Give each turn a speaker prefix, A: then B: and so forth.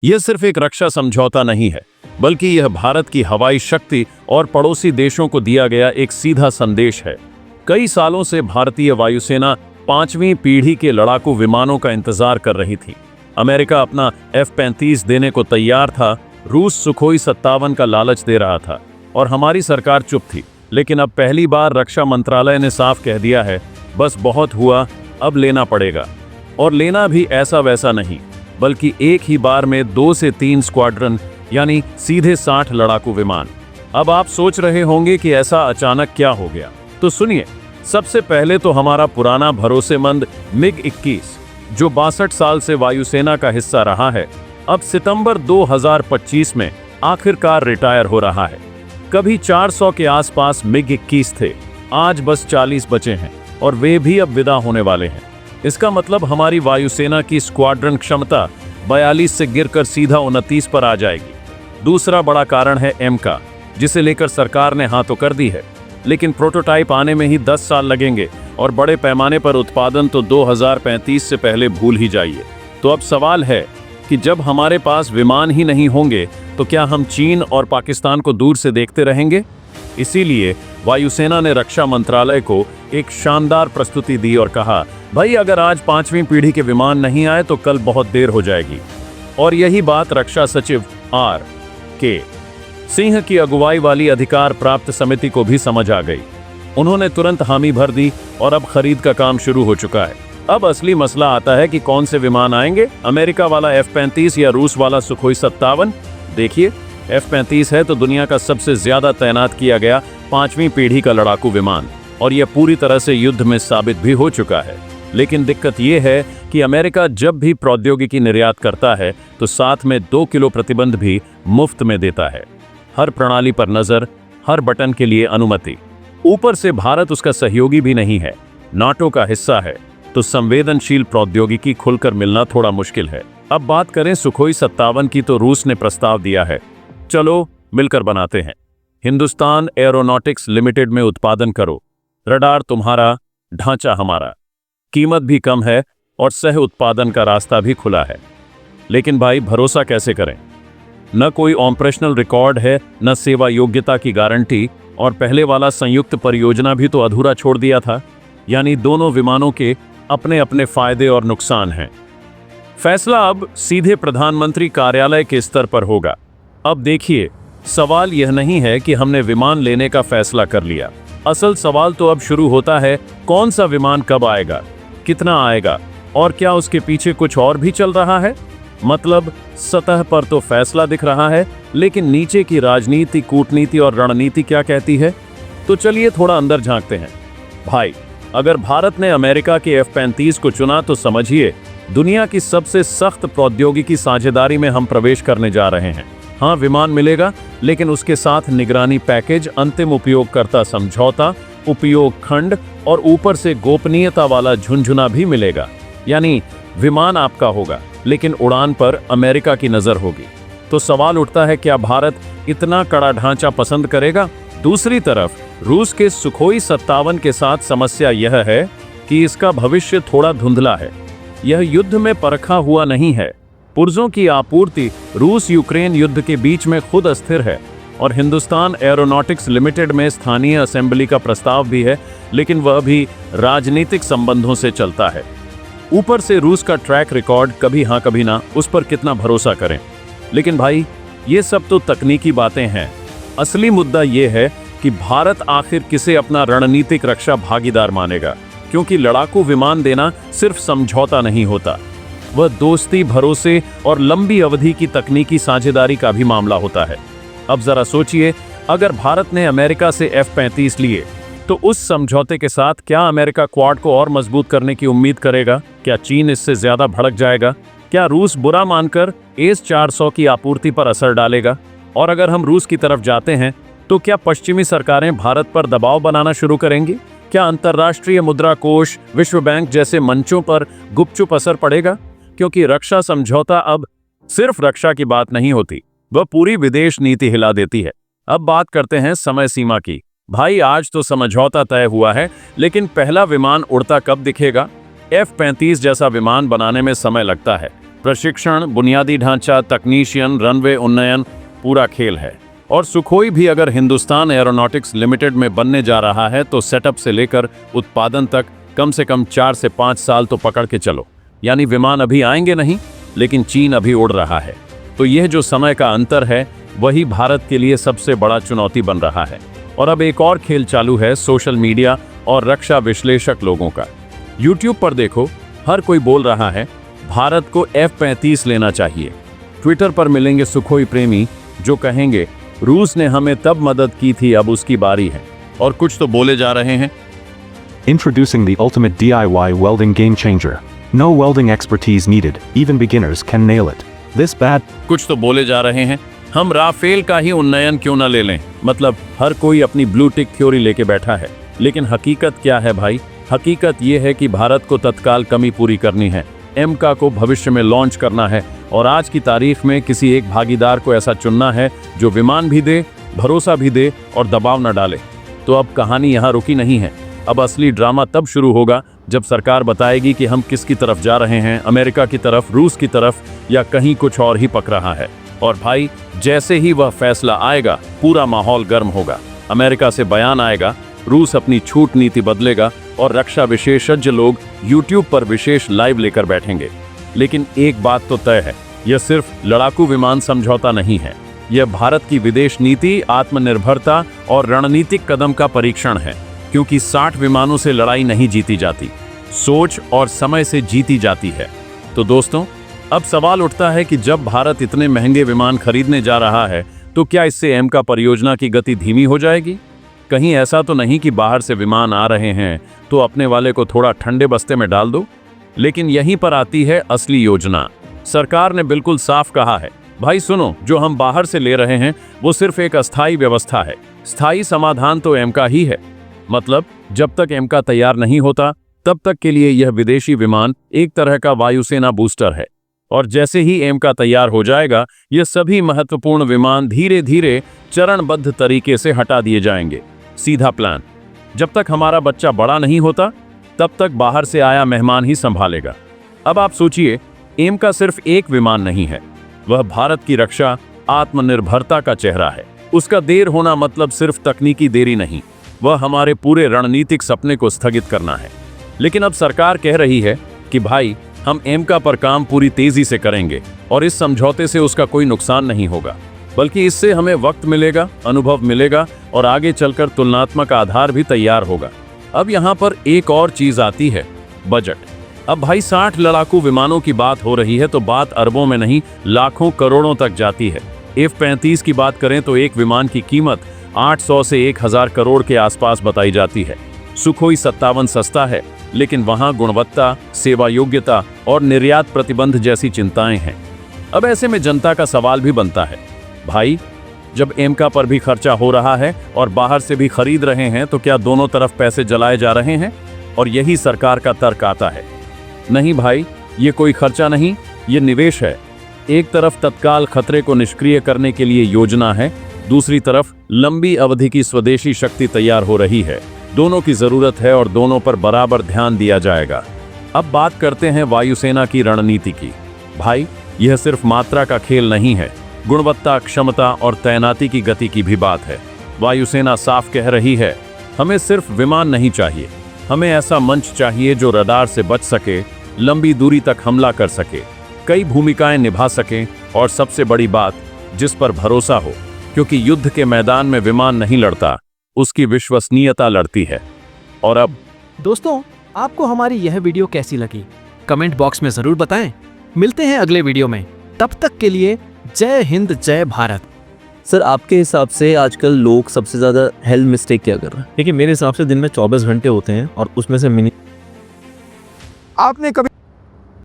A: यह सिर्फ एक रक्षा समझौता नहीं है, बल्कि यह भारत की हवाई शक्ति और पड़ोसी देशों को दिया गया एक सीधा संदेश है। कई सालों से भारतीय वायुसेना 5वीं पीढ़ी के लड़ाकू विमानों का इंतजार कर रही थी। अमेरिका अपना F-35 देने को तैयार था, रूस सुखोई 57 का लालच दे रहा था और हमारी सरकार चुप थी। लेकिन अब पहली बार रक्षा मंत्रालय ने साफ कह दिया है, बस बहुत हुआ, अब लेना पड़ेगा। और लेना भी ऐसा वैसा नहीं, बल्कि एक ही बार में 2 से 3 स्क्वाड्रन, यानी सीधे 60 लड़ाकू विमान। अब आप सोच रहे होंगे कि ऐसा अचानक क्या हो गया, तो सुनिए। सबसे पहले तो हमारा पुराना भरोसेमंद MiG-21, जो 62 साल से वायुसेना का हिस्सा रहा है, अब सितंबर 2025 में आखिरकार रिटायर हो रहा है। कभी 400 के आसपास MiG-21 थे, आज बस 40 बचे हैं और वे भी अब विदा होने वाले हैं। इसका मतलब हमारी वायुसेना की स्क्वाड्रन क्षमता 42 से गिरकर सीधा 29 पर आ जाएगी। दूसरा बड़ा कारण है M का, जिसे लेकर सरकार ने हाँ तो कर दी है, लेकिन प्रोटोटाइप आने में ही 10 साल लगेंगे और बड़े पैमाने पर उत्पादन तो 2035 से पहले भूल ही जाइए। तो अब सवाल है कि जब हमारे पास विमान ही नहीं होंगे तो क्या हम चीन और पाकिस्तान को दूर से देखते रहेंगे? इसीलिए वायुसेना ने रक्षा मंत्रालय को एक शानदार प्रस्तुति दी और कहा, भाई अगर आज 5वीं पीढ़ी के विमान नहीं आए तो कल बहुत देर हो जाएगी। और यही बात रक्षा सचिव R.K. सिंह की अगुवाई वाली अधिकार प्राप्त समिति को भी समझ आ गई। उन्होंने तुरंत हामी भर दी और अब खरीद का काम शुरू हो चुका है। अब असली मसला आता है कि कौन से विमान आएंगे, अमेरिका वाला F-35 या रूस वाला सुखोई 57। देखिए, F-35 है तो दुनिया का सबसे ज्यादा तैनात किया गया 5वीं पीढ़ी का लड़ाकू विमान, और यह पूरी तरह से युद्ध में साबित भी हो चुका है। लेकिन दिक्कत यह है कि अमेरिका जब भी प्रौद्योगिकी निर्यात करता है तो साथ में 2 किलो प्रतिबंध भी मुफ्त में देता है। हर प्रणाली पर नजर, हर बटन के लिए अनुमति। ऊपर से भारत उसका सहयोगी भी नहीं है, नाटो का हिस्सा है, तो संवेदनशील प्रौद्योगिकी खुलकर मिलना थोड़ा मुश्किल है। अब बात करें सुखोई 57 की, तो रूस ने प्रस्ताव दिया है, चलो मिलकर बनाते हैं। हिंदुस्तान एरोनॉटिक्स लिमिटेड में उत्पादन करो, रडार तुम्हारा, ढांचा हमारा, कीमत भी कम है और सह उत्पादन का रास्ता भी खुला है। लेकिन भाई भरोसा कैसे करें? न कोई ऑपरेशनल रिकॉर्ड है, न सेवा योग्यता की गारंटी, और पहले वाला संयुक्त परियोजना भी तो अधूरा छोड़ दिया था। यानी दोनों विमानों के अपने अपने फायदे और नुकसान हैं। फैसला अब सीधे प्रधानमंत्री कार्यालय के स्तर पर होगा। अब देखिए, सवाल यह नहीं है कि हमने विमान लेने का फैसला कर लिया। असल सवाल तो अब शुरू होता है, कौन सा विमान कब आएगा, कितना आएगा, और क्या उसके पीछे कुछ और भी चल रहा है। मतलब सतह पर तो फैसला दिख रहा है, लेकिन नीचे की राजनीति, कूटनीति और रणनीति क्या कहती है? तो चलिए थोड़ा अंदर झांकते हैं। भाई, अगर भारत ने अमेरिका के F-35 को चुना तो समझिए दुनिया की सबसे सख्त प्रौद्योगिकी साझेदारी में हम प्रवेश करने जा रहे हैं। हाँ, विमान मिलेगा, लेकिन उसके साथ निगरानी पैकेज, अंतिम उपयोगकर्ता समझौता, उपयोग खंड और ऊपर से गोपनीयता वाला झुनझुना भी मिलेगा। यानी विमान आपका होगा, लेकिन उड़ान पर अमेरिका की नजर होगी। तो सवाल उठता है, क्या भारत इतना कड़ा ढांचा पसंद करेगा? दूसरी तरफ रूस के सुखोई 57 के साथ समस्या यह है कि इसका भविष्य थोड़ा धुंधला है। यह युद्ध में परखा हुआ नहीं है। पुर्जों की आपूर्ति रूस यूक्रेन युद्ध के बीच में खुद अस्थिर है, और हिंदुस्तान एरोनॉटिक्स लिमिटेड में स्थानीय असेंबली का प्रस्ताव भी है, लेकिन वह भी राजनीतिक संबंधों से चलता है। ऊपर से रूस का ट्रैक रिकॉर्ड, कभी हाँ कभी ना, उस पर कितना भरोसा करें। लेकिन भाई, ये सब तो तकनीकी बातें हैं। असली मुद्दा ये है कि भारत आखिर किसे अपना रणनीतिक रक्षा भागीदार मानेगा, क्योंकि लड़ाकू विमान देना सिर्फ समझौता नहीं होता, वह दोस्ती, भरोसे और लंबी अवधि की तकनीकी साझेदारी का भी मामला होता है। अब जरा सोचिए, अगर भारत ने अमेरिका से F-35 लिए, तो उस समझौते के साथ क्या अमेरिका क्वाड को और मजबूत करने की उम्मीद करेगा? क्या चीन इससे ज्यादा भड़क जाएगा? क्या रूस बुरा मानकर AS-400 की आपूर्ति पर असर डालेगा? और अगर हम रूस की तरफ जाते हैं तो क्या पश्चिमी सरकारें भारत पर दबाव बनाना शुरू करेंगी? क्या अंतर्राष्ट्रीय मुद्रा कोष, विश्व बैंक जैसे मंचों पर गुपचुप असर पड़ेगा? क्योंकि रक्षा समझौता अब सिर्फ रक्षा की बात नहीं होती, वह पूरी विदेश नीति हिला देती है। अब बात करते हैं समय सीमा की। भाई, आज तो समझौता तय हुआ है, लेकिन पहला विमान उड़ता कब दिखेगा? F-35 जैसा विमान बनाने में समय लगता है, प्रशिक्षण, बुनियादी ढांचा, तकनीशियन, रनवे उन्नयन, पूरा खेल है। और सुखोई भी अगर हिंदुस्तान एरोनॉटिक्स लिमिटेड में बनने जा रहा है तो सेटअप से लेकर उत्पादन तक कम से कम 4 से 5 साल तो पकड़ के चलो। यानी विमान अभी आएंगे नहीं, लेकिन चीन अभी उड़ रहा है। तो यह जो समय का अंतर है वही भारत के लिए सबसे बड़ा चुनौती बन रहा है। और अब एक और खेल चालू है सोशल मीडिया और रक्षा विश्लेषक लोगों का। यूट्यूब पर देखो, हर कोई बोल रहा है भारत को F-35 लेना चाहिए। ट्विटर पर मिलेंगे सुखोई प्रेमी जो कहेंगे रूस ने हमें तब मदद की थी, अब उसकी बारी है। और कुछ तो बोले जा रहे हैं
B: Introducing the ultimate DIY welding game changer. No welding expertise needed, even beginners can nail it. This bad.
A: कुछ तो बोले जा रहे हैं हम राफेल का ही उन्नयन क्यों न ले लें। मतलब हर कोई अपनी ब्लू टिक थ्योरी लेके बैठा है। लेकिन हकीकत क्या है भाई? हकीकत ये है कि भारत को तत्काल कमी पूरी करनी है, एमका को भविष्य में लॉन्च करना है और आज की तारीख में किसी एक भागीदार को ऐसा चुनना है जो विमान भी दे, भरोसा भी दे और दबाव न डाले। तो अब कहानी यहाँ रुकी नहीं है। अब असली ड्रामा तब शुरू होगा जब सरकार बताएगी कि हम किसकी तरफ जा रहे हैं, अमेरिका की तरफ, रूस की तरफ, या कहीं कुछ और ही पक रहा है। और भाई जैसे ही वह फैसला आएगा पूरा माहौल गर्म होगा। अमेरिका से बयान आएगा, रूस अपनी छूट नीति बदलेगा और रक्षा विशेषज्ञ लोग यूट्यूब पर विशेष लाइव लेकर बैठेंगे। लेकिन एक बात तो तय है, यह सिर्फ लड़ाकू विमान समझौता नहीं है, यह भारत की विदेश नीति, आत्मनिर्भरता और रणनीतिक कदम का परीक्षण है। क्योंकि 60 विमानों से लड़ाई नहीं जीती जाती, सोच और समय से जीती जाती है। तो दोस्तों, अब सवाल उठता है कि जब भारत इतने महंगे विमान खरीदने जा रहा है तो क्या इससे एमका परियोजना की गति धीमी हो जाएगी? कहीं ऐसा तो नहीं कि बाहर से विमान आ रहे हैं तो अपने वाले को थोड़ा ठंडे बस्ते में डाल दो? लेकिन यहीं पर आती है असली योजना। सरकार ने बिल्कुल साफ कहा है, भाई सुनो, जो हम बाहर से ले रहे हैं वो सिर्फ एक अस्थायी व्यवस्था है, स्थायी समाधान तो एमका ही है। मतलब जब तक एमका तैयार नहीं होता तब तक के लिए यह विदेशी विमान एक तरह का वायुसेना बूस्टर है। और जैसे ही एमका तैयार हो जाएगा ये सभी महत्वपूर्ण विमान धीरे धीरे चरणबद्ध तरीके से हटा दिए जाएंगे। सीधा प्लान, जब तक हमारा बच्चा बड़ा नहीं होता तब तक बाहर से आया मेहमान ही संभालेगा। अब आप सोचिए, एमका सिर्फ एक विमान नहीं है, वह भारत की रक्षा, आत्मनिर्भरता का चेहरा है। उसका देर होना मतलब सिर्फ तकनीकी देरी नहीं, वह हमारे पूरे रणनीतिक सपने को स्थगित करना है। लेकिन अब सरकार कह रही है कि भाई हम एमका पर काम पूरी तेजी से करेंगे और इस समझौते से उसका कोई नुकसान नहीं होगा, बल्कि इससे हमें वक्त मिलेगा, अनुभव मिलेगा और आगे चलकर तुलनात्मक आधार भी तैयार होगा। अब यहाँ पर एक और चीज आती है, बजट। अब भाई 60 लड़ाकू विमानों की बात हो रही है तो बात अरबों में नहीं, लाखों करोड़ों तक जाती है। F-35 की बात करें तो एक विमान की कीमत 800 से 1000 करोड़ के आसपास बताई जाती है। सुखोई 57 सस्ता है, लेकिन वहां गुणवत्ता, सेवा योग्यता और निर्यात प्रतिबंध जैसी चिंताएं हैं। अब ऐसे में जनता का सवाल भी बनता है, भाई जब एमका पर भी खर्चा हो रहा है और बाहर से भी खरीद रहे हैं तो क्या दोनों तरफ पैसे जलाए जा रहे हैं? और यही सरकार का तर्क आता है, नहीं भाई, ये कोई खर्चा नहीं, ये निवेश है। एक तरफ तत्काल खतरे को निष्क्रिय करने के लिए योजना है, दूसरी तरफ लंबी अवधि की स्वदेशी शक्ति तैयार हो रही है। दोनों की जरूरत है और दोनों पर बराबर ध्यान दिया जाएगा। अब बात करते हैं वायुसेना की रणनीति की। भाई यह सिर्फ मात्रा का खेल नहीं है, गुणवत्ता, क्षमता और तैनाती की गति की भी बात है। वायुसेना साफ कह रही है, हमें सिर्फ विमान नहीं चाहिए, हमें ऐसा मंच चाहिए जो रडार से बच सके, लंबी दूरी तक हमला कर सके, कई भूमिकाएं निभा सके और सबसे बड़ी बात, जिस पर भरोसा हो। क्योंकि युद्ध के मैदान में विमान नहीं लड़ता, उसकी विश्वसनीयता लड़ती है। और अब
C: दोस्तों, आपको हमारी यह वीडियो कैसी लगी कमेंट बॉक्स में जरूर बताएं। मिलते हैं अगले वीडियो में, तब तक के लिए जय हिंद, जय भारत।
D: सर आपके हिसाब से आजकल लोग सबसे ज़्यादा हेल्थ मिस्टेक क्या कर रहे हैं?
E: देखिए मेरे हिसाब से दिन में 24 घंटे होते हैं और उसमें से
F: आपने कभी